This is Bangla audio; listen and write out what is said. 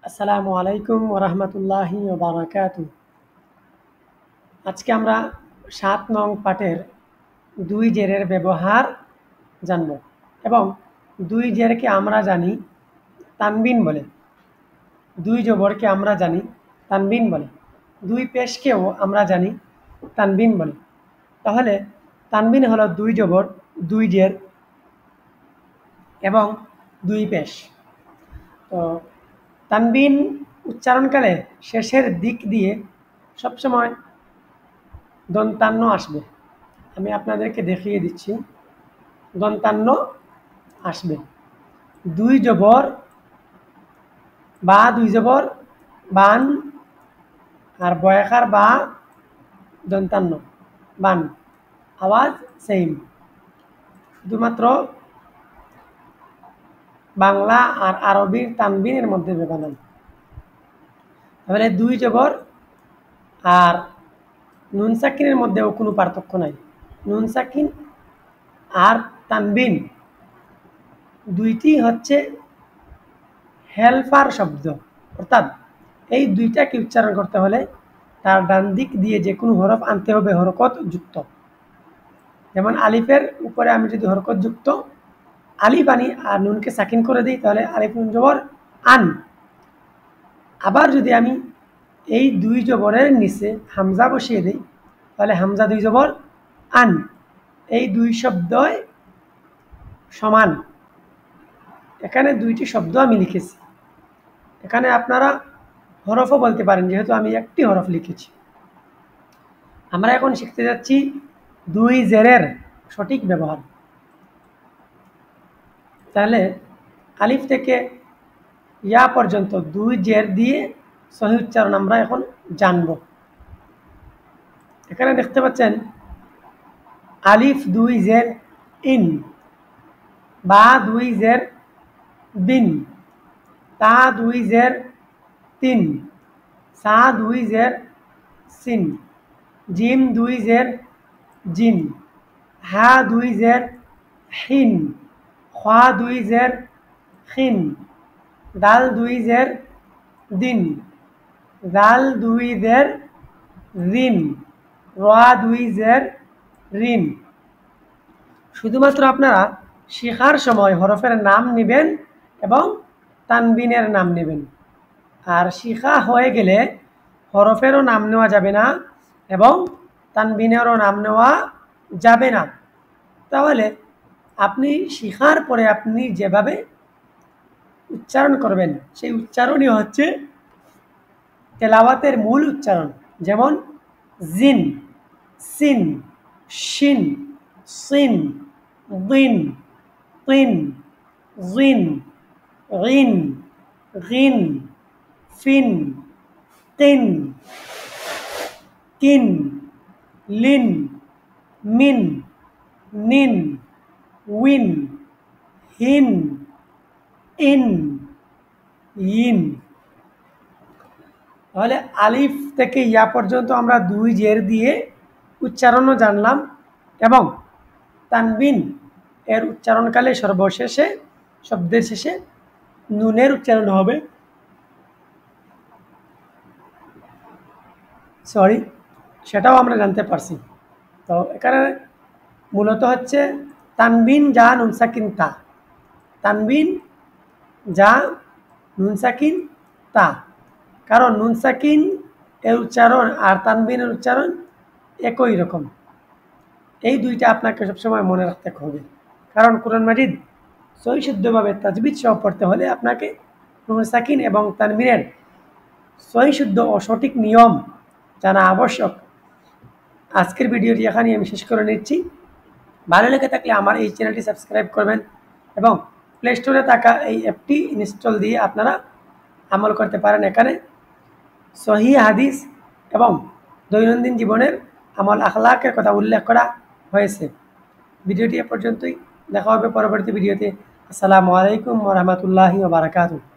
আসসালামু আলাইকুম ওরহমতুল্লাহি ওবারাকাতু। আজকে আমরা ৭ নং পাঠের ২ জেরের ব্যবহার জানব এবং ২ জেরকে আমরা জানি তানবিন বলে, ২ জবরকে আমরা জানি তানবিন বলে, ২ পেশকেও আমরা জানি তানবিন বলে। তাহলে তানবিন হলো ২ জবর, ২ জের এবং ২ পেশ। তো তানবিন উচ্চারণকালে শেষের দিক দিয়ে সবসময় দন্তান্ন আসবে। আমি আপনাদেরকে দেখিয়ে দিচ্ছি, দন্তান্ন আসবে। ২ জবর বা ২ জবর বান আর বয়াকার বা দন্তান্ন বান, আওয়াজ সেম, শুধুমাত্র বাংলা আর আরবির তানবিনের মধ্যে ব্যবধান। তাহলে ২ জবর আর নুন সাকিনের মধ্যেও কোনো পার্থক্য নাই। নুন সাকিন আর তানবিন দুইটি হচ্ছে হেল্পার শব্দ, অর্থাৎ এই দুইটাকে উচ্চারণ করতে হলে তার ডান দিক দিয়ে যে কোনো হরফ আনতে হবে হরকত যুক্ত। যেমন আলিফের উপরে আমি যদি হরকত যুক্ত আলিফ আনি আর নুনকে সাকিন করে দিই, তাহলে আলিফ নুন জবর আন। আবার যদি আমি এই ২ জবরের নিচে হামজা বসিয়ে দিই, তাহলে হামজা ২ জবর আন। এই ২ শব্দই সমান। এখানে ২টি শব্দ আমি লিখেছি, এখানে আপনারা হরফও বলতে পারেন, যেহেতু আমি একটি হরফ লিখেছি। আমরা এখন শিখতে যাচ্ছি ২ জেরের সঠিক ব্যবহার। তাহলে আলিফ থেকে ইয়া পর্যন্ত ২ জের দিয়ে সহি উচ্চারণ আমরা এখন জানব। এখানে দেখতে পাচ্ছেন আলিফ ২ জের ইন, বা ২ জের বিন, তা ২ জের তিন, সা ২ জের সিন, জিম ২ জের জিন, হা ২ জের হিন, খা ২ জের খিন, দাল ২ জের দিন, জাল ২ জের রিন, রা ২ জের রিন। শুধুমাত্র আপনারা শেখার সময় হরফের নাম নেবেন এবং তানবিনের নাম নেবেন। আর শিখা হয়ে গেলে হরফেরও নাম নেওয়া যাবে না এবং তানবিনেরও নাম নেওয়া যাবে না। তাহলে আপনি শিখার পরে আপনি যেভাবে উচ্চারণ করবেন সেই উচ্চারণই হচ্ছে তেলাওয়াতের মূল উচ্চারণ। যেমন জিন, সিন, শিন, সিন, দিন, তিন, জিন, রিন, গিন, ফিন, তিন, কিন, লিন, মিন, নিন, উইন, হিন, ইন, ইন। তাহলে আলিফ থেকে ইয়া পর্যন্ত আমরা ২ জের দিয়ে উচ্চারণও জানলাম এবং তানবিন এর উচ্চারণকালে সর্বশেষে শব্দের শেষে নুনের উচ্চারণ হবে, সেটাও আমরা জানতে পারছি। তো এখানে মূলত হচ্ছে তানবিন যা নুন সাকিন তা, তানবিন যা নুন সাকিন তা, কারণ নুন সাকিন এর উচ্চারণ আর তানবিনের উচ্চারণ একই রকম। এই দুইটা আপনাকে সবসময় মনে রাখতে হবে, কারণ কোরআন মাজিদ সহি শুদ্ধভাবে তাজবিদ সহ পড়তে হলে আপনাকে নুন সাকিন এবং তানবিনের সহি শুদ্ধ ও সঠিক নিয়ম জানা আবশ্যক। আজকের ভিডিওটি এখানে আমি শেষ করে নিচ্ছি। ভালো লেগে থাকলে আমার এই চ্যানেলটি সাবস্ক্রাইব করবেন এবং প্লে স্টোরে থাকা এই অ্যাপটি ইনস্টল দিয়ে আপনারা আমল করতে পারেন। এখানে সহি হাদিস এবং দৈনন্দিন জীবনের আমল আখলাকের কথা উল্লেখ করা হয়েছে। ভিডিওটি এ পর্যন্তই, দেখা হবে পরবর্তী ভিডিওতে। আসসালামু আলাইকুম ওয়া রাহমাতুল্লাহি ওয়া বারাকাতুহু।